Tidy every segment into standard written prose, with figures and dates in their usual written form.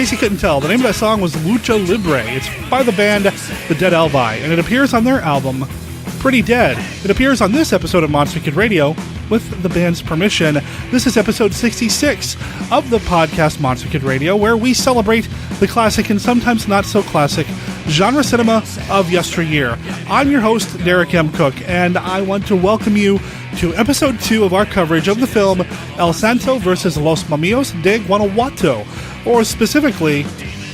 case you couldn't tell, the name of that song was Lucha Libre. It's by the band The Dead Elvi, and it appears on their album, Pretty Dead. It appears on this episode of Monster Kid Radio with the band's permission. This is episode 66 of the podcast Monster Kid Radio, where we celebrate the classic and sometimes not so classic genre cinema of yesteryear. I'm your host, Derek M. Cook, and I want to welcome you to episode 2 of our coverage of the film El Santo vs. Las Momias de Guanajuato, or specifically,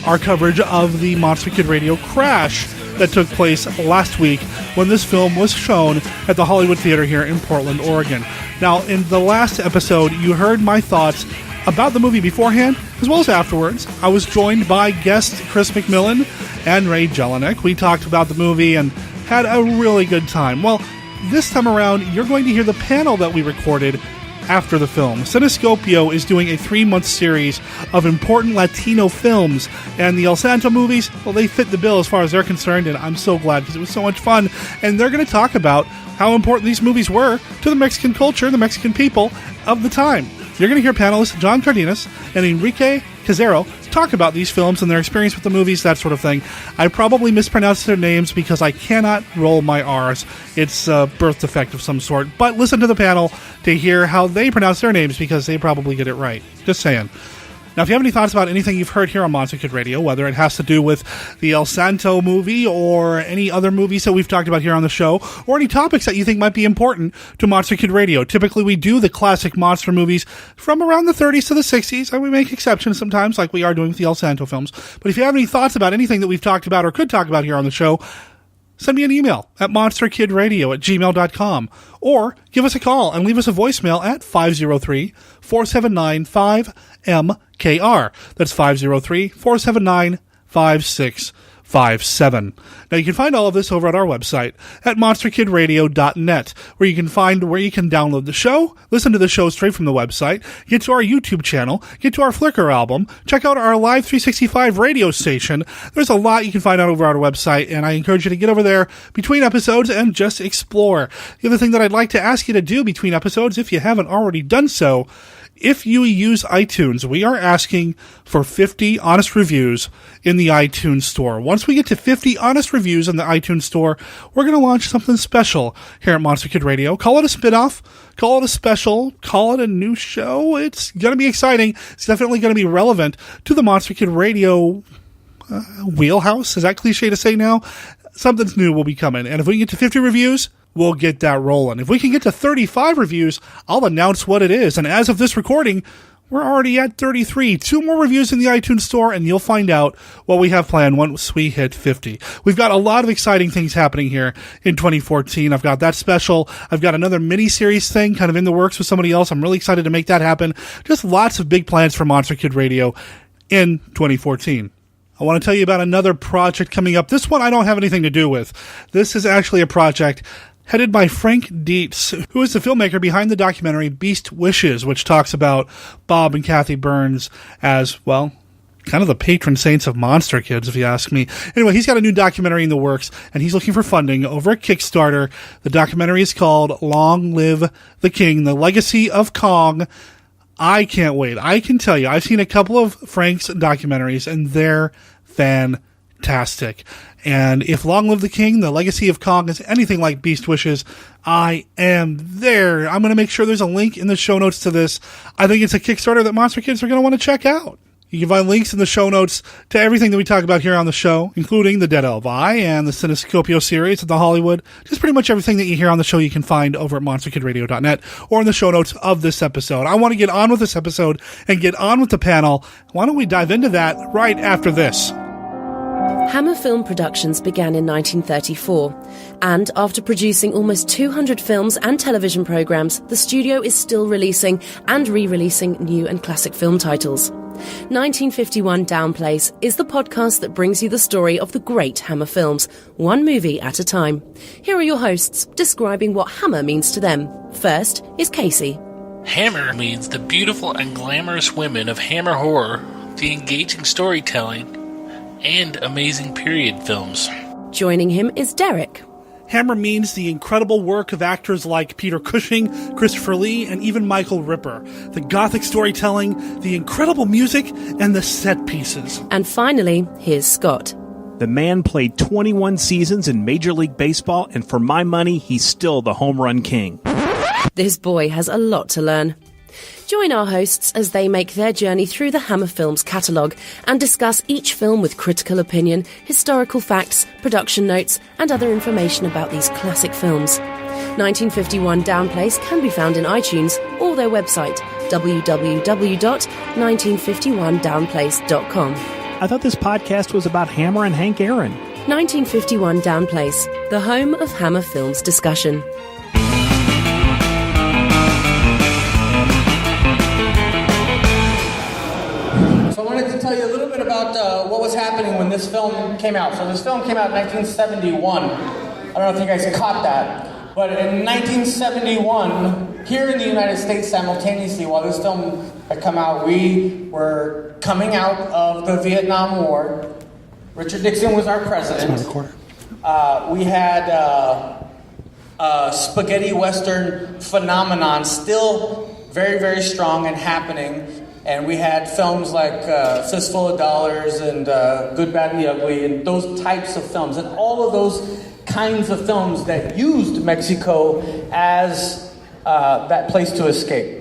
our coverage of the Monster Kid Radio crash that took place last week when this film was shown at the Hollywood Theater here in Portland, Oregon. Now, in the last episode, you heard my thoughts about the movie beforehand, as well as afterwards. I was joined by guest Chris McMillan and Ray Jelinek. We talked about the movie and had a really good time. Well, this time around, you're going to hear the panel that we recorded after the film. Cinescopio is doing a 3-month series of important Latino films, and the El Santo movies, well, they fit the bill as far as they're concerned, and I'm so glad because it was so much fun. And they're going to talk about how important these movies were to the Mexican culture, the Mexican people of the time. You're going to hear panelists John C&aacute and Enrique Caizero talk about these films and their experience with the movies, that sort of thing. I probably mispronounced their names because I cannot roll my R's. It's a birth defect of some sort. But listen to the panel to hear how they pronounce their names because they probably get it right. Just saying. Now, if you have any thoughts about anything you've heard here on Monster Kid Radio, whether it has to do with the El Santo movie or any other movies that we've talked about here on the show, or any topics that you think might be important to Monster Kid Radio. Typically, we do the classic monster movies from around the 30s to the 60s, and we make exceptions sometimes, like we are doing with the El Santo films. But if you have any thoughts about anything that we've talked about or could talk about here on the show, send me an email at monsterkidradio@gmail.com, or give us a call and leave us a voicemail at 503-479-5MKR. That's 503-479-5657. Now, you can find all of this over at our website at monsterkidradio.net, where you can download the show, listen to the show straight from the website, get to our YouTube channel, get to our Flickr album, check out our Live 365 radio station. There's a lot you can find out over our website, and I encourage you to get over there between episodes and just explore. The other thing that I'd like to ask you to do between episodes, if you haven't already done so, if you use iTunes, we are asking for 50 honest reviews in the iTunes store. Once we get to 50 honest reviews in the iTunes store, we're going to launch something special here at Monster Kid Radio. Call it a spinoff, call it a special, call it a new show. It's going to be exciting. It's definitely going to be relevant to the Monster Kid Radio wheelhouse. Is that cliche to say now? Something's new will be coming. And if we get to 50 reviews, we'll get that rolling. If we can get to 35 reviews, I'll announce what it is. And as of this recording, we're already at 33. 2 more reviews in the iTunes store, and you'll find out what we have planned once we hit 50. We've got a lot of exciting things happening here in 2014. I've got that special. I've got another mini-series thing kind of in the works with somebody else. I'm really excited to make that happen. Just lots of big plans for Monster Kid Radio in 2014. I want to tell you about another project coming up. This one I don't have anything to do with. This is actually a project headed by Frank Dietz, who is the filmmaker behind the documentary Beast Wishes, which talks about Bob and Kathy Burns as, well, kind of the patron saints of monster kids, if you ask me. Anyway, he's got a new documentary in the works, and he's looking for funding over at Kickstarter. The documentary is called Long Live the King, The Legacy of Kong. I can't wait. I can tell you, I've seen a couple of Frank's documentaries, and they're fantastic. And if Long Live the King, The Legacy of Kong is anything like Beast Wishes, I am there. I'm going to make sure there's a link in the show notes to this. I think it's a Kickstarter that Monster Kids are going to want to check out. You can find links in the show notes to everything that we talk about here on the show, including the Dead Elvi and the Cinescopio series at the Hollywood. Just pretty much everything that you hear on the show you can find over at monsterkidradio.net or in the show notes of this episode. I want to get on with this episode and get on with the panel. Why don't we dive into that right after this? Hammer Film Productions began in 1934, and after producing almost 200 films and television programs, the studio is still releasing and re-releasing new and classic film titles. 1951 Downplays is the podcast that brings you the story of the great Hammer films, one movie at a time. Here are your hosts, describing what Hammer means to them. First is Casey. Hammer means the beautiful and glamorous women of Hammer horror, the engaging storytelling, and amazing period films. Joining him is Derek. Hammer means the incredible work of actors like Peter Cushing, Christopher Lee, and even Michael Ripper. The gothic storytelling, the incredible music, and the set pieces. And finally, here's Scott. The man played 21 seasons in Major League Baseball, and for my money, he's still the home run king. This boy has a lot to learn. Join our hosts as they make their journey through the Hammer Films catalogue and discuss each film with critical opinion, historical facts, production notes, and other information about these classic films. 1951 Downplace can be found in iTunes or their website, www.1951downplace.com. I thought this podcast was about Hammer and Hank Aaron. 1951 Downplace, the home of Hammer Films discussion. So I wanted to tell you a little bit about what was happening when this film came out. So this film came out in 1971. I don't know if you guys caught that. But in 1971, here in the United States simultaneously, while this film had come out, we were coming out of the Vietnam War. Richard Nixon was our president. We had a spaghetti Western phenomenon still very, very strong and happening. And we had films like Fistful of Dollars and Good, Bad, and the Ugly, and those types of films. And all of those kinds of films that used Mexico as that place to escape.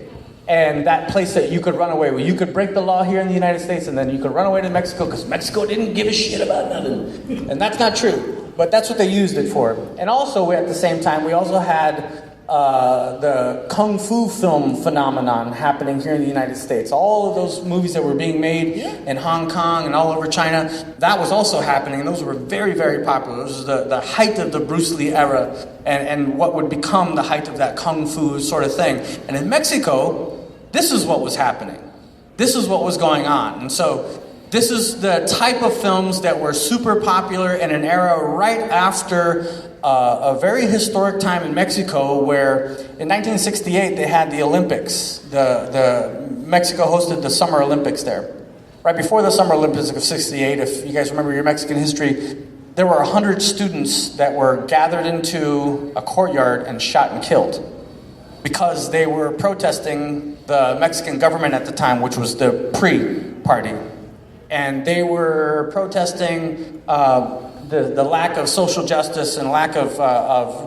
And that place that you could run away with. You could break the law here in the United States, and then you could run away to Mexico because Mexico didn't give a shit about nothing. And that's not true. But that's what they used it for. And also, at the same time, we also had the Kung Fu film phenomenon happening here in the United States. All of those movies that were being made in Hong Kong and all over China, that was also happening. And those were very, very popular. This was the height of the Bruce Lee era and what would become the height of that Kung Fu sort of thing. And in Mexico, this is what was happening. This is what was going on. And so this is the type of films that were super popular in an era right after a very historic time in Mexico where in 1968 they had the Olympics. Mexico hosted the Summer Olympics there. Right before the Summer Olympics of 68, if you guys remember your Mexican history, there were 100 students that were gathered into a courtyard and shot and killed because they were protesting the Mexican government at the time, which was the PRI party. And they were protesting the lack of social justice and lack of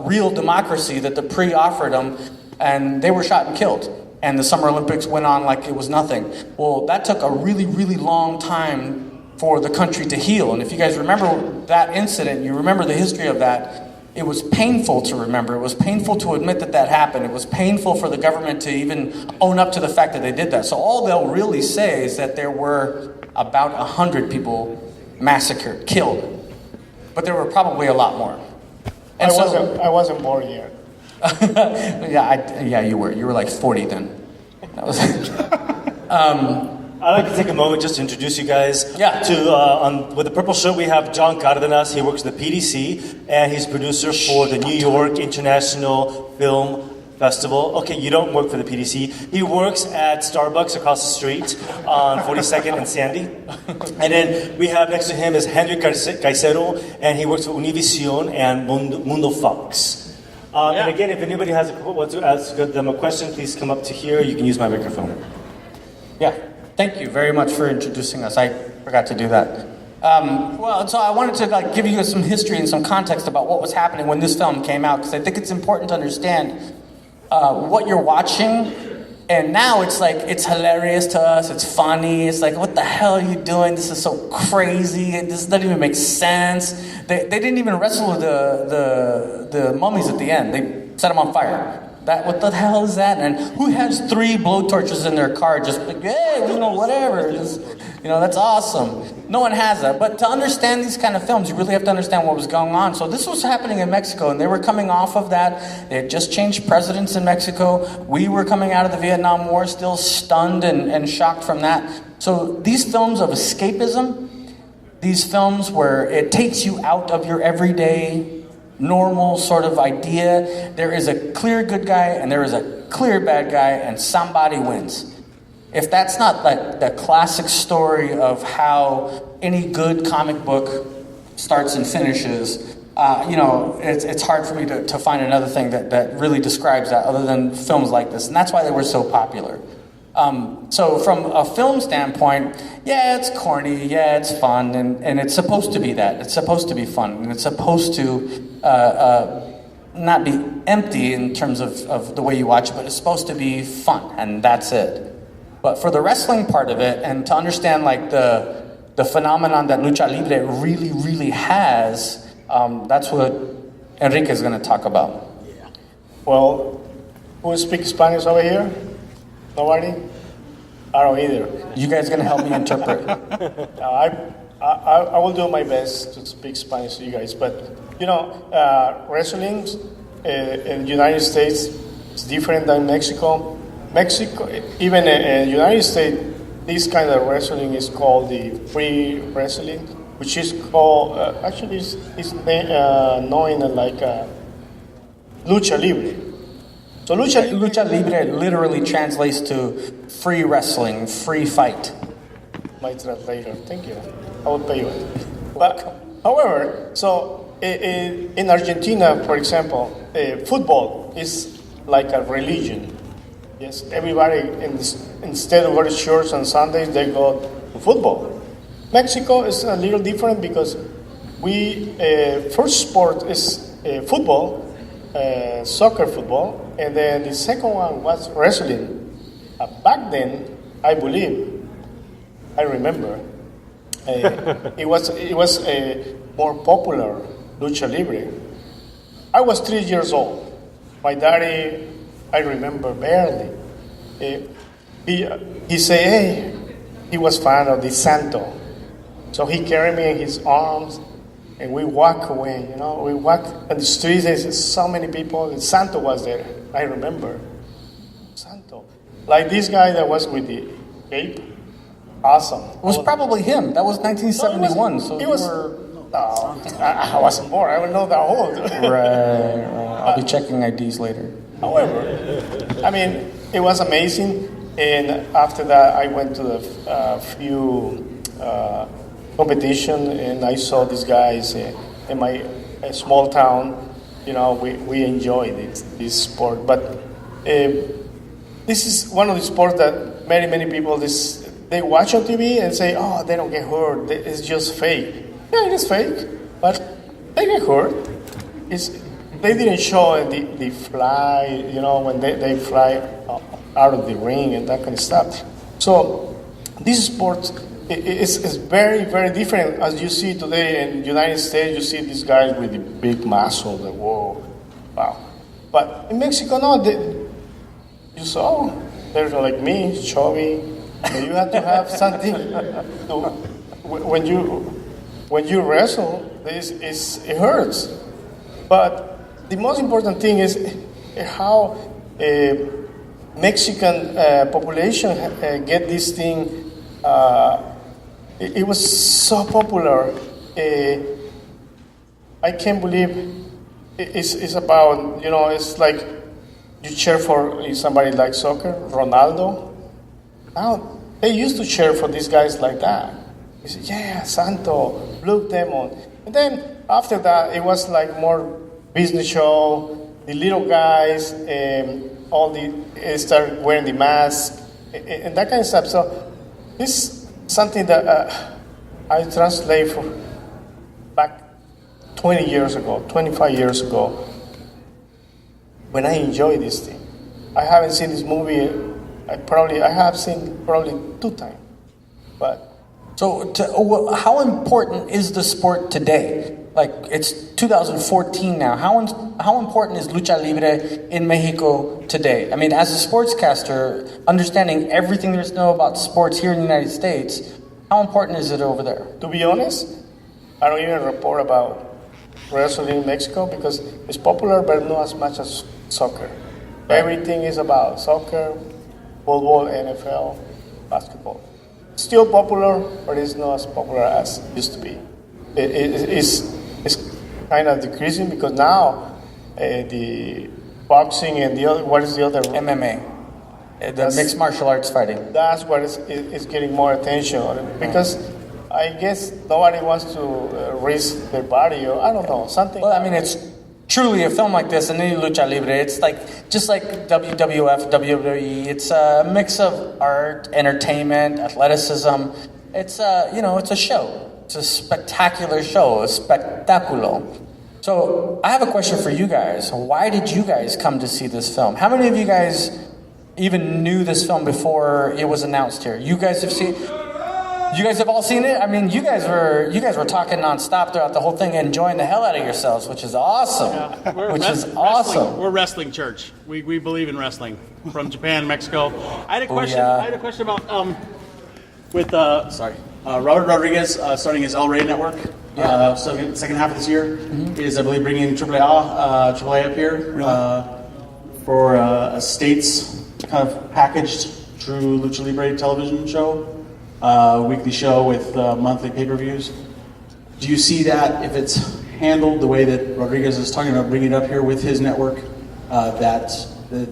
real democracy that the PRI offered them, and they were shot and killed. And the Summer Olympics went on like it was nothing. Well, that took a really, really long time for the country to heal. And if you guys remember that incident, you remember the history of that, it was painful to remember. It was painful to admit that happened. It was painful for the government to even own up to the fact that they did that. So all they'll really say is that there were about 100 people massacred, killed. But there were probably a lot more. And I wasn't born yet. Yeah, you were. You were like 40 then. That was. I'd like to take a moment just to introduce you guys. Yeah. With the purple shirt, we have John Cardenas. He works at the PDC, and he's producer for the New York International Film Festival. Okay, you don't work for the PDC. He works at Starbucks across the street on 42nd and Sandy. And then we have next to him is Enrique Caizero, and he works for Univision and Mundo Fox. And again, if anybody wants to ask them a question, please come up to here. You can use my microphone. Yeah. Thank you very much for introducing us. I forgot to do that. So I wanted to give you some history and some context about what was happening when this film came out, because I think it's important to understand what you're watching. And now it's like, it's hilarious to us, it's funny, it's like, what the hell are you doing? This is so crazy, this doesn't even make sense. They didn't even wrestle with the mummies at the end. They set them on fire. What the hell is that? And who has 3 blowtorches in their car just like, hey, whatever. That's awesome. No one has that. But to understand these kind of films, you really have to understand what was going on. So this was happening in Mexico, and they were coming off of that. They had just changed presidents in Mexico. We were coming out of the Vietnam War, still stunned and shocked from that. So these films of escapism, these films where it takes you out of your everyday normal sort of idea. There is a clear good guy and there is a clear bad guy, and somebody wins. If that's not like the classic story of how any good comic book starts and finishes, it's hard for me to find another thing that really describes that other than films like this. And that's why they were so popular. So from a film standpoint, yeah, it's corny, yeah, it's fun, and it's supposed to be that. It's supposed to be fun, and it's supposed to not be empty in terms of the way you watch it, but it's supposed to be fun, and that's it. But for the wrestling part of it, and to understand like the phenomenon that lucha libre really, really has, that's what Enrique is going to talk about. Well, who speaks Spanish over here? Nobody? I don't either. You guys going to help me interpret? I will do my best to speak Spanish to you guys, but wrestling in the United States is different than Mexico. Even in the United States, this kind of wrestling is called the free wrestling, which is called, is known as like lucha libre. So lucha libre literally translates to free wrestling, free fight. My translator, thank you. I will pay you. But however, so in Argentina, for example, football is like a religion. Yes, everybody instead of going to church on Sundays, they go to football. Mexico is a little different because we first sport is football, soccer football, and then the second one was wrestling. Back then, I believe, I remember, it was a more popular lucha libre. I was 3 years old. My daddy, I remember barely. He said, hey, he was fan of the Santo. So he carried me in his arms, and we walk away, we walk on the streets, there's so many people, and Santo was there, I remember. Santo. Like this guy that was with the cape, awesome. It was probably him, that was 1971, I wasn't born, I don't know that old. Right, I'll be checking IDs later. However, it was amazing, and after that I went to a few competition, and I saw these guys in my small town. We enjoy this sport, but this is one of the sports that many people they watch on TV and say, oh, they don't get hurt, it's just fake. Yeah, it is fake, but they get hurt. They didn't show the fly, when they fly out of the ring and that kind of stuff. So this sport is very, very different. As you see today in the United States, you see these guys with the big muscle, whoa, wow. But in Mexico, no, you saw, they're like me, chubby. You have to have something. When you wrestle, it hurts. But the most important thing is how Mexican population get this thing. It was so popular. I can't believe it's about, it's like you cheer for somebody like soccer, Ronaldo. Now, they used to cheer for these guys like that. You say, yeah, Santo, Blue Demon. And then after that, it was like more business show, the little guys, start wearing the mask, and that kind of stuff. So this is something that I translate for back 20 years ago, 25 years ago, when I enjoyed this thing. I haven't seen this movie, I have seen probably 2 times, but. So how important is the sport today? Like, it's 2014 now. How important is lucha libre in Mexico today? As a sportscaster, understanding everything there is to know about sports here in the United States, how important is it over there? To be honest, I don't even report about wrestling in Mexico because it's popular, but not as much as soccer. Everything is about soccer, football, NFL, basketball. Still popular, but it's not as popular as it used to be. It's kind of decreasing because now the boxing and the other, what is the other? MMA, the mixed martial arts fighting. That's what is getting more attention on it because I guess nobody wants to risk their body, or I don't know, something. Well, I mean, it's truly a film like this, and any lucha libre, it's like just like WWF, WWE. It's a mix of art, entertainment, athleticism. It's it's a show. It's a spectacular show, a spectaculo. So I have a question for you guys. Why did you guys come to see this film? How many of you guys even knew this film before it was announced here? You guys have seen. You guys have all seen it? I mean, you guys were talking nonstop throughout the whole thing, enjoying the hell out of yourselves, which is awesome. Yeah, awesome. We're wrestling church. We believe in wrestling from Japan, Mexico. I had a question. yeah. I had a question about Robert Rodriguez starting his El Rey network. Second half of this year is, I believe, bringing AAA up here for a States kind of packaged true Lucha Libre television show. Weekly show with monthly pay-per-views. Do you see that if it's handled the way that Rodriguez is talking about, bringing it up here with his network, that the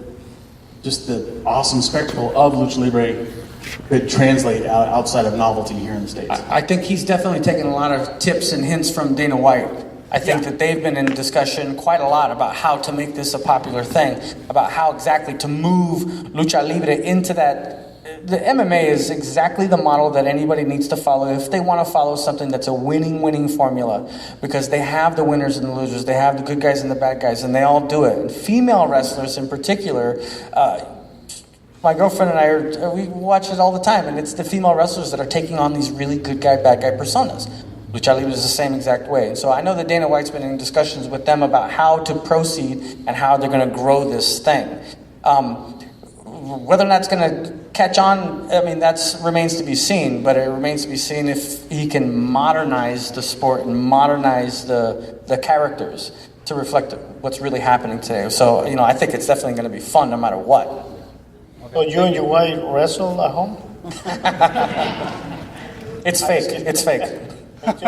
awesome spectacle of Lucha Libre could translate outside of novelty here in the States? I think he's definitely taken a lot of tips and hints from Dana White. I think that they've been in discussion quite a lot about how to make this a popular thing, about how exactly to move Lucha Libre into that. The MMA is exactly the model that anybody needs to follow if they want to follow something that's a winning formula, because they have the winners and the losers, they have the good guys and the bad guys, and they all do it. And female wrestlers in particular, my girlfriend and I, we watch it all the time, and it's the female wrestlers that are taking on these really good guy, bad guy personas. Lucha Libre is the same exact way. And so I know that Dana White's been in discussions with them about how to proceed and how they're going to grow this thing. Whether or not it's going to catch on, I mean, that remains to be seen, but it remains to be seen if he can modernize the sport and modernize the characters to reflect what's really happening today. So, I think it's definitely going to be fun no matter what. So you and your wife wrestle at home? It's fake. It's fake. Me too.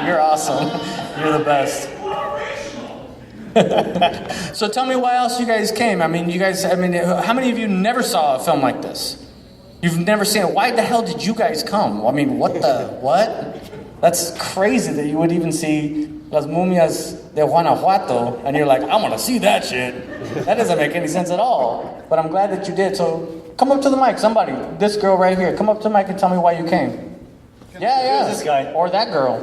You're awesome. You're the best. So tell me why else you guys came. How many of you never saw a film like this? You've never seen it. Why the hell did you guys come? I mean, what? That's crazy that you would even see Las Momias de Guanajuato and you're like, I want to see that shit. That doesn't make any sense at all. But I'm glad that you did. So come up to the mic, somebody. This girl right here. Come up to the mic and tell me why you came. Yeah. Who's this guy? Or that girl.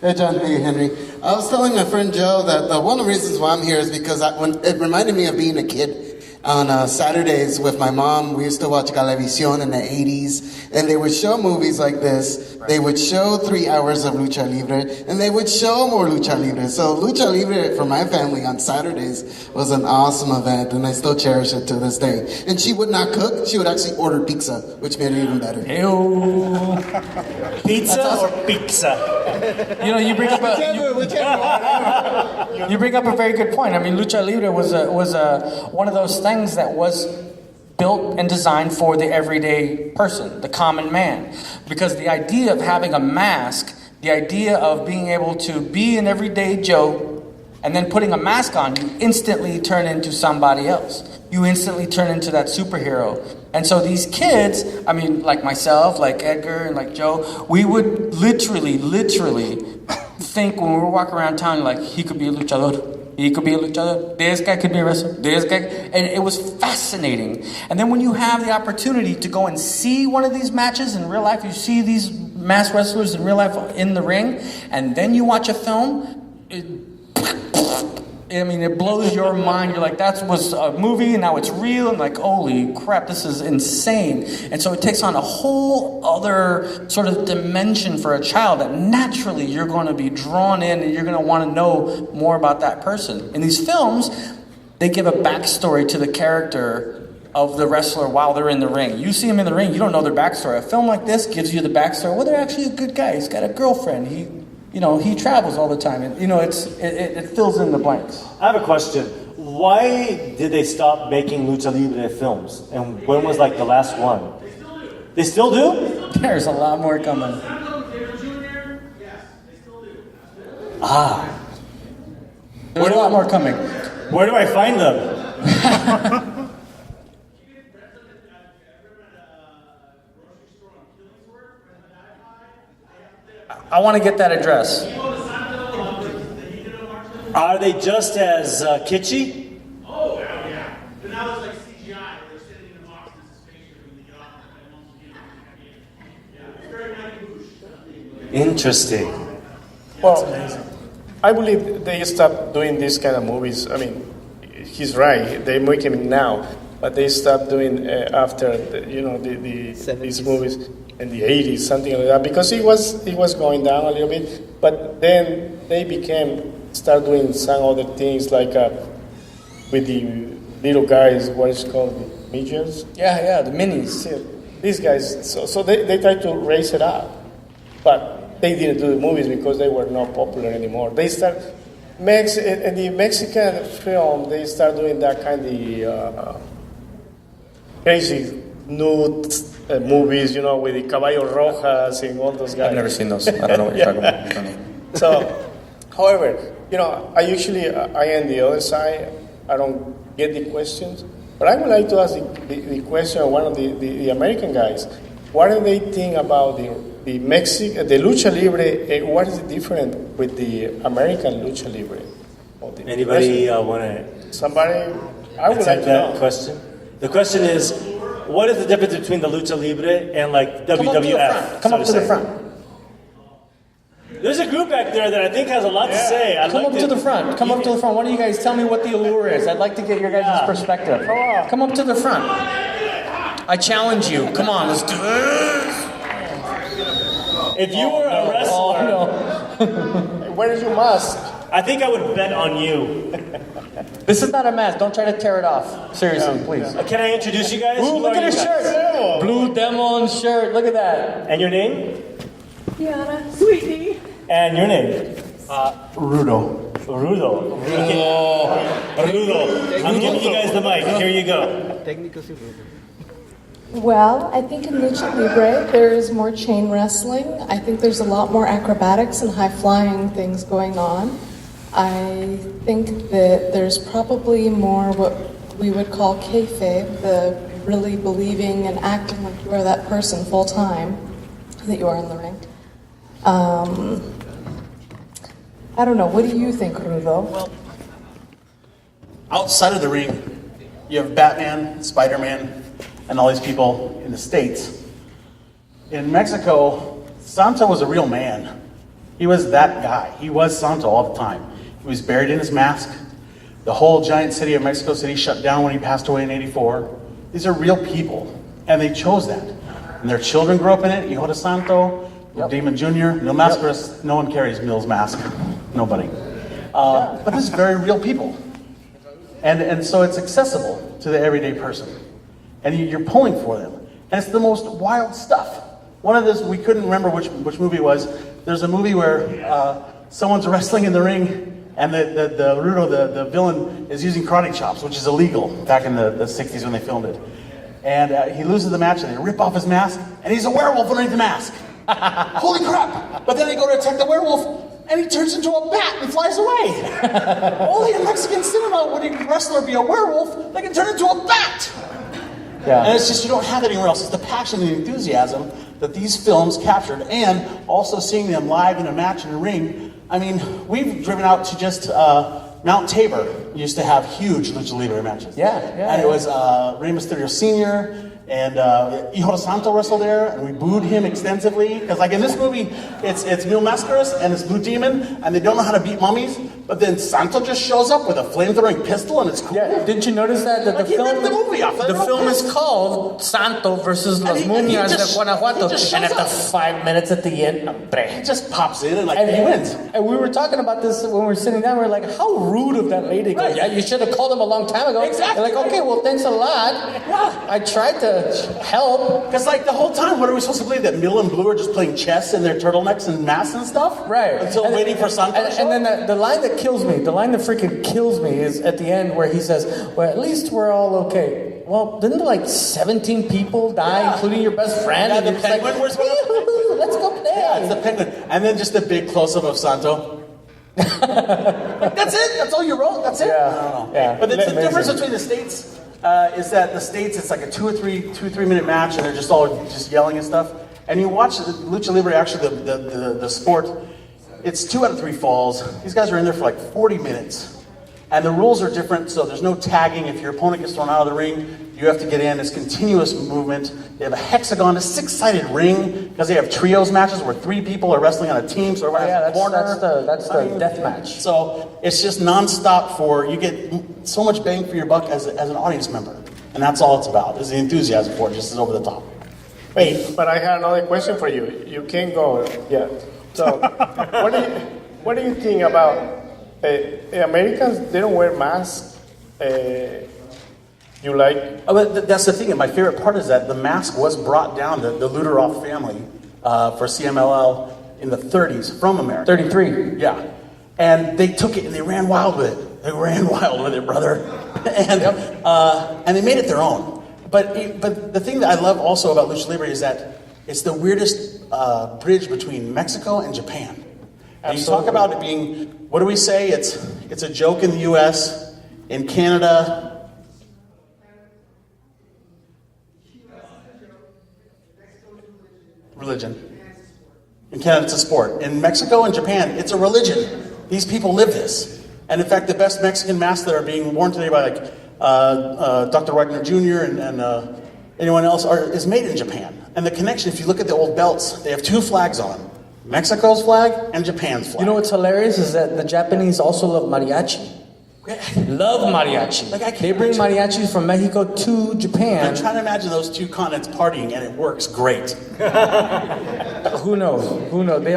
Hey, John. Hey, Henry. I was telling my friend Joe that one of the reasons why I'm here is because it reminded me of being a kid. On Saturdays with my mom, we used to watch Galavisión in the 80s, and they would show movies like this. They would show 3 hours of Lucha Libre, and they would show more Lucha Libre. So Lucha Libre for my family on Saturdays was an awesome event, and I still cherish it to this day. And she would not cook. She would actually order pizza, which made it even better. Ew. Pizza or pizza? You bring up a very good point. I mean, Lucha Libre was one of those things that was built and designed for the everyday person, the common man. Because the idea of having a mask, the idea of being able to be an everyday Joe and then putting a mask on, you instantly turn into somebody else. You instantly turn into that superhero. And so these kids, I mean, like myself, like Edgar, and like Joe, we would literally think when we were walking around town, like, he could be a luchador. He could be a luchador. This guy could be a wrestler. This guy. And it was fascinating. And then when you have the opportunity to go and see one of these matches in real life, you see these masked wrestlers in real life in the ring, and then you watch a film, it blows your mind. You're like, that was a movie, and now it's real. And like, holy crap, this is insane. And so it takes on a whole other sort of dimension for a child that naturally you're going to be drawn in, and you're going to want to know more about that person. In these films, they give a backstory to the character of the wrestler while they're in the ring. You see them in the ring, you don't know their backstory. A film like this gives you the backstory. Well, they're actually a good guy. He's got a girlfriend. He travels all the time, and it fills in the blanks. I have a question. Why did they stop making Lucha Libre films? And when was the last one? They still do? There's a lot more coming. There's a lot more coming. Where do I find them? I want to get that address. Are they just as kitschy? Oh, yeah. But now it's like CGI. They're sitting in the box as a spaceship and they get off and it's very Mighty Boosh. Interesting. Well, I believe they stopped doing these kind of movies. I mean, he's right. They make him now, but they stopped doing after these movies in the 80s, something like that, because he was going down a little bit. But then they start doing some other things like with the little guys, what is it called, the midgets? Yeah, the minis. Yeah, these guys. So they tried to raise it up, but they didn't do the movies because they were not popular anymore. They start in the Mexican film. They start doing that kind of crazy nude movies, with the Caballo Rojas and all those guys. I've never seen those. I don't know what you're talking about. So, however, I usually I am the other side. I don't get the questions, but I would like to ask the question of one of the American guys. What do they think about the lucha libre? What is the difference with the American lucha libre? Anybody want to? Somebody. I would like to that know. question. The question is, what is the difference between the lucha libre and like WWF? Come up to the front. There's a group back there that I think has a lot to say. Come up to the front. Come up to the front. Why don't you guys tell me what the allure is? I'd like to get your guys' perspective. Come up to the front. I challenge you. Come on, let's do this. If you were a wrestler, where is your mask? I think I would bet on you. This is not a mask. Don't try to tear it off. Seriously, please. Can I introduce you guys? Ooh, look at his shirt. Blue Demon shirt. Look at that. And your name? Diana, sweetie. And your name? Rudo. Rudo. Rudo. I'm giving you guys the mic. Here you go. Well, I think in Lucha Libre there is more chain wrestling. I think there's a lot more acrobatics and high-flying things going on. I think that there's probably more what we would call kayfabe, the really believing and acting like you are that person full-time that you are in the ring. I don't know. What do you think, Rudo? Well, outside of the ring, you have Batman, Spider-Man, and all these people in the States. In Mexico, Santo was a real man. He was that guy. He was Santo all the time. He was buried in his mask. The whole giant city of Mexico City shut down when he passed away in '84. These are real people, and they chose that. And their children grew up in it. Hijo de Santo, Demon Jr., Mil Mascaras. No one carries Mil's mask. Nobody. But this is very real people. And so it's accessible to the everyday person. And you're pulling for them. And it's the most wild stuff. One of this, we couldn't remember which movie it was. There's a movie where someone's wrestling in the ring, and the Rudo, the villain, is using karate chops, which is illegal back in the 60s when they filmed it. And he loses the match, and they rip off his mask, and he's a werewolf underneath the mask. Holy crap! But then they go to attack the werewolf, and he turns into a bat and flies away. Only in Mexican cinema would a wrestler be a werewolf that can turn into a bat. Yeah. And it's just, you don't have it anywhere else. It's the passion and the enthusiasm that these films captured, and also seeing them live in a match in a ring. I mean, we've driven out to just Mount Tabor. Used to have huge lucha libre matches. And it was Rey Mysterio Sr. and Hijo de Santo wrestled there, and we booed him extensively. Because like in this movie, it's Mil Mascaras and it's Blue Demon, and they don't know how to beat mummies, but then Santo just shows up with a flamethrowing pistol, and it's cool. Yeah, didn't you notice that the film, the movie off, the film is called Santo versus Las Momias de Guanajuato, and after 5 minutes at the end, he just pops in and he wins. And we were talking about this when we were sitting down. We were like, how rude of that lady. Right. Yeah, you should have called him a long time ago. Exactly. They're like, okay, well, thanks a lot. Yeah. I tried to help. Because like the whole time, what are we supposed to believe? That Mil and Blue are just playing chess in their turtlenecks and masks and stuff? Right. Until waiting for Santo to show and then the line that kills me, the line that freaking kills me is at the end where he says, well, at least we're all okay. Well, didn't like 17 people die, including your best friend? Yeah, and the penguin. Like, let's go play. Yeah, it's the penguin. And then just a big close-up of Santo. That's it? That's all you wrote? That's it? Yeah. I don't know. Yeah. But the difference between the States is that the States, it's like a two or three minute match, and they're just all just yelling and stuff. And you watch Lucha Libre, actually the sport, it's 2 out of 3 falls. These guys are in there for like 40 minutes. And the rules are different, so there's no tagging. If your opponent gets thrown out of the ring, you have to get in. It's continuous movement. They have a hexagon, a 6-sided ring, because they have trios matches where 3 people are wrestling on a team, so everyone has a corner. That's the death match. So it's just nonstop you get so much bang for your buck as an audience member. And that's all it's about, is the enthusiasm for it, just as over the top. Wait, but I have another question for you. You can't go yet. So, what do you think about Americans? They don't wear masks. You like? But that's the thing. And my favorite part is that the mask was brought down to the Luteroff family for CMLL in the 30s from America. 33. Yeah, and they took it and they ran wild with it. They ran wild with it, brother, and they made it their own. But the thing that I love also about Lucha Libre is that it's the weirdest bridge between Mexico and Japan. And you talk about it being, what do we say? It's a joke in the U.S., in Canada. Religion. In Canada, it's a sport. In Mexico and Japan, it's a religion. These people live this. And in fact, the best Mexican masks that are being worn today by Dr. Wagner Jr. and anyone else is made in Japan. And the connection, if you look at the old belts, they have 2 flags on. Mexico's flag and Japan's flag. You know what's hilarious is that the Japanese also love mariachi. Love mariachi. They bring mariachis from Mexico to Japan. I'm trying to imagine those 2 continents partying, and it works great. Who knows? We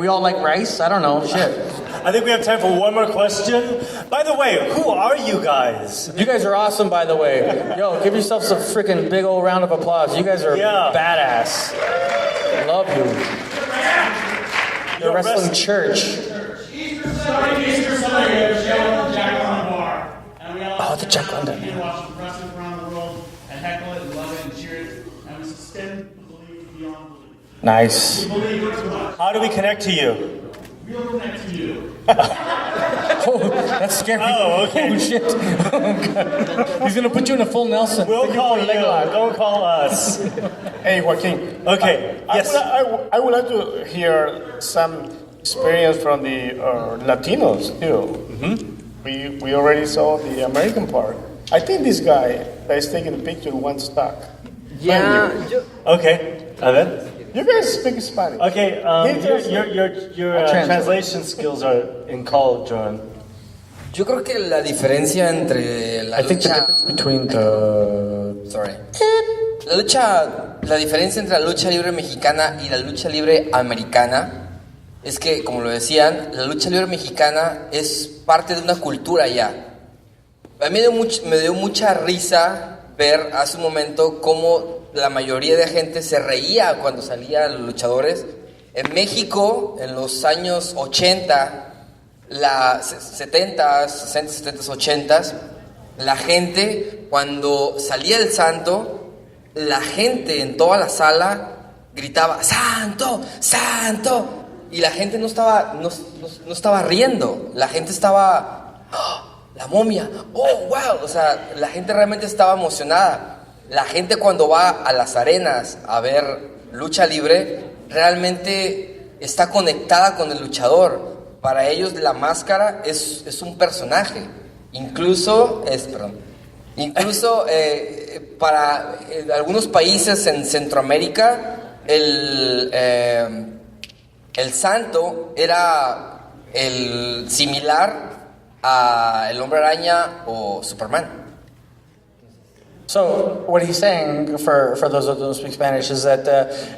all like rice? I don't know. Shit. I think we have time for one more question. By the way, who are you guys? You guys are awesome, by the way. Yo, give yourselves a freaking big old round of applause. You guys are badass. Love you. The wrestling church. Easter Sunday, we have a show at the Jack London Bar. And we all the Jack London. We watch wrestling around the world and heckle it and love it and cheer it. And we suspend the belief beyond belief. Nice. We believe it too much. How do we connect to you? We'll connect to you. Oh, that's scary. Oh, okay. Oh, shit. He's going to put you in a full Nelson. We'll call you. Don't call us. Hey, Joaquin. Okay. Yes. I would like to hear some experience from the Latinos too. Mm-hmm. We already saw the American part. I think this guy that is taking the picture wants to talk. Yeah. Okay. A ver. You guys speak Spanish. Okay. Your translation skills are in call, John. Yo creo que la diferencia entre la lucha... La diferencia entre la lucha libre mexicana y la lucha libre americana es que, como lo decían, la lucha libre mexicana es parte de una cultura ya. A mí me dio mucha risa ver hace un momento cómo la mayoría de gente se reía cuando salían los luchadores. En México, en los años 80, 70, 60, 70, 80, la gente, cuando salía el Santo, la gente en toda la sala gritaba ¡Santo! ¡Santo! Y la gente no estaba riendo, la gente estaba ¡Oh, la momia! ¡Oh, wow! O sea, la gente realmente estaba emocionada. La gente cuando va a las arenas a ver lucha libre realmente está conectada con el luchador. Para ellos la máscara es un personaje. Incluso para algunos países en Centroamérica el Santo era el similar a el Hombre Araña o Superman. So what he's saying, for those that don't speak Spanish, is that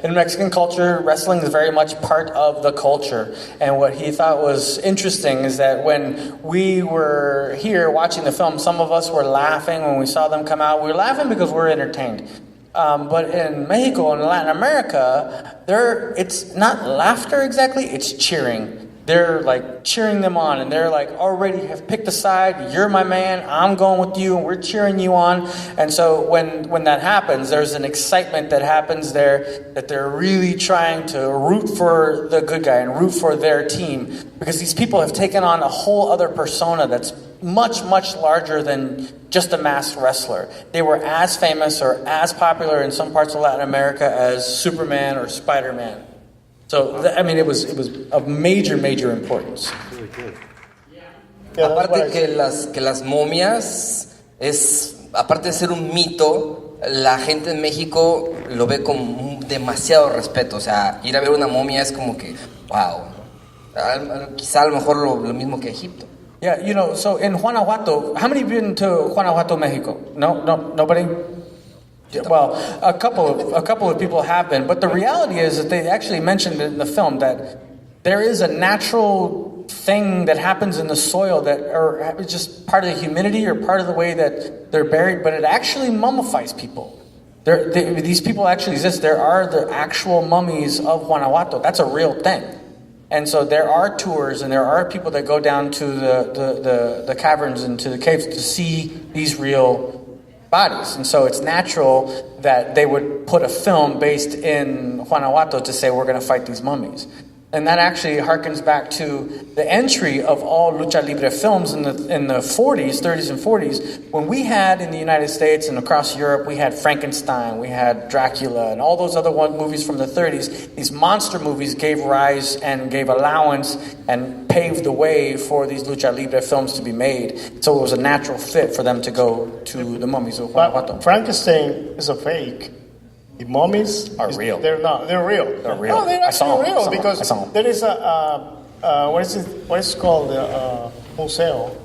in Mexican culture, wrestling is very much part of the culture. And what he thought was interesting is that when we were here watching the film, some of us were laughing when we saw them come out. We were laughing because we're entertained. But in Mexico and Latin America, it's not laughter exactly, it's cheering. They're like cheering them on, and they're like already have picked a side. You're my man, I'm going with you, and we're cheering you on. And so when that happens, there's an excitement that happens there, that they're really trying to root for the good guy and root for their team, because these people have taken on a whole other persona that's much, much larger than just a masked wrestler. They were as famous or as popular in some parts of Latin America as Superman or Spider-Man. So, it was of major, major importance. Really good. Aparte que las momias aparte de ser un mito, la gente en México lo ve con demasiado respeto. O sea, ir a ver una momia es como que, wow. Quizá a lo mejor lo mismo que Egipto. Yeah, so in Guanajuato, how many have been to Guanajuato, Mexico? No, nobody? Well, a couple of people have been, but the reality is that they actually mentioned in the film that there is a natural thing that happens in the soil that or it's just part of the humidity or part of the way that they're buried, but it actually mummifies people. These people actually exist. There are the actual mummies of Guanajuato. That's a real thing. And so there are tours and there are people that go down to the caverns and to the caves to see these real bodies. And so it's natural that they would put a film based in Guanajuato to say we're going to fight these mummies. And that actually harkens back to the entry of all lucha libre films in the 40s, 30s and 40s, when we had in the United States and across Europe, we had Frankenstein, we had Dracula, and all those other movies from the 30s. These monster movies gave rise and gave allowance and paved the way for these lucha libre films to be made. So it was a natural fit for them to go to the mummies of Guanajuato. Frankenstein is a fake. The mummies are real. They're not. They're real. They're real. No, they're actually real because there is what is it called museo.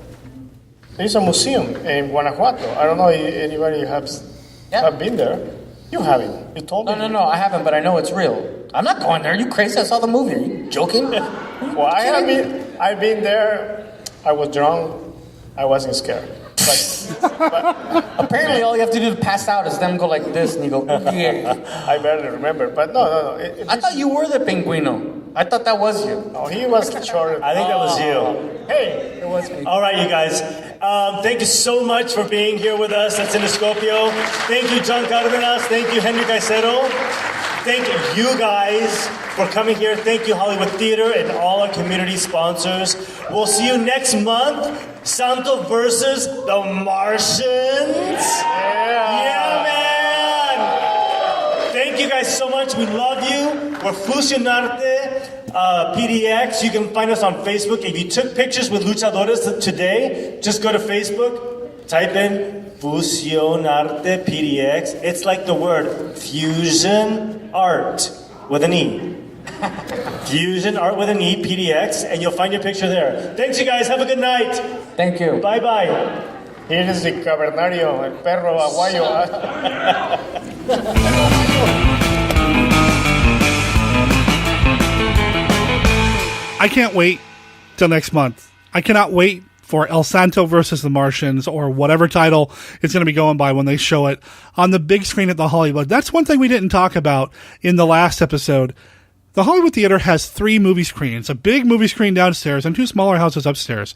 There is a museum in Guanajuato. I don't know if anybody have been there. You haven't. You told me. No, I haven't, but I know it's real. I'm not going there. Are you crazy? I saw the movie. Are you joking? Well, I've been there. I was drunk. I wasn't scared. But apparently all you have to do to pass out is them go like this and you go, yeah. I barely remember, but no. I thought you were the Pinguino. I thought that was you. No, he was short. I think that was you. Hey, it was me. All right, you guys. Thank you so much for being here with us at Cinescopio. Thank you, John Cardenas. Thank you, Enrique Caizero. Thank you guys for coming here. Thank you, Hollywood Theater, and all our community sponsors. We'll see you next month. Santo versus the Martians. Yeah, man. Thank you guys so much. We love you. We're Fusionarte PDX. You can find us on Facebook. If you took pictures with luchadores today, just go to Facebook, type in Fusionarte PDX. It's like the word fusion art with an E. Fusion Art with an E, PDX, and you'll find your picture there. Thanks, you guys. Have a good night. Thank you. Bye-bye. Here is the cavernario, el perro aguayo. I can't wait till next month. I cannot wait for El Santo versus the Martians, or whatever title it's going to be going by when they show it on the big screen at the Hollywood. That's one thing we didn't talk about in the last episode. The Hollywood Theater has 3 movie screens, a big movie screen downstairs and 2 smaller houses upstairs.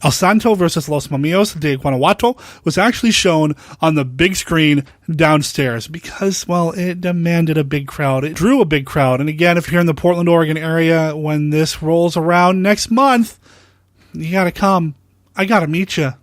El Santo versus Las Momias de Guanajuato was actually shown on the big screen downstairs because, well, it demanded a big crowd. It drew a big crowd. And again, if you're in the Portland, Oregon area, when this rolls around next month, you gotta come. I gotta meet you.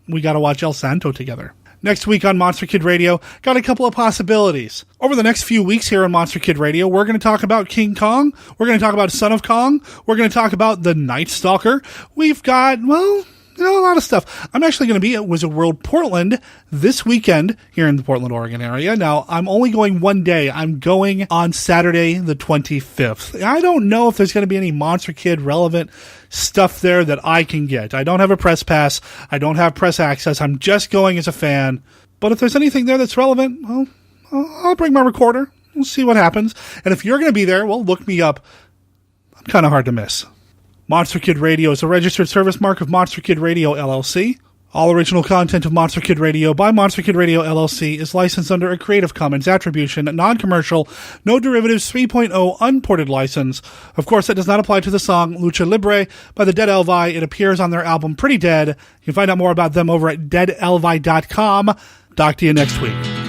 We gotta watch El Santo together. Next week on Monster Kid Radio, got a couple of possibilities. Over the next few weeks here on Monster Kid Radio, we're going to talk about King Kong. We're going to talk about Son of Kong. We're going to talk about The Night Stalker. We've got, well, a lot of stuff. I'm actually going to be at Wizard World Portland this weekend here in the Portland, Oregon area. Now, I'm only going one day. I'm going on Saturday, the 25th. I don't know if there's going to be any Monster Kid relevant stuff there that I can get. I don't have a press pass. I don't have press access. I'm just going as a fan. But if there's anything there that's relevant, well, I'll bring my recorder. We'll see what happens. And if you're going to be there, well, look me up. I'm kind of hard to miss. Monster Kid Radio is a registered service mark of Monster Kid Radio LLC. All original content of Monster Kid Radio by Monster Kid Radio LLC is licensed under a Creative Commons Attribution, non-commercial, no derivatives 3.0 unported license. Of course, that does not apply to the song Lucha Libre by the Dead Elvi. It appears on their album Pretty Dead. You can find out more about them over at deadelvi.com. Talk to you next week.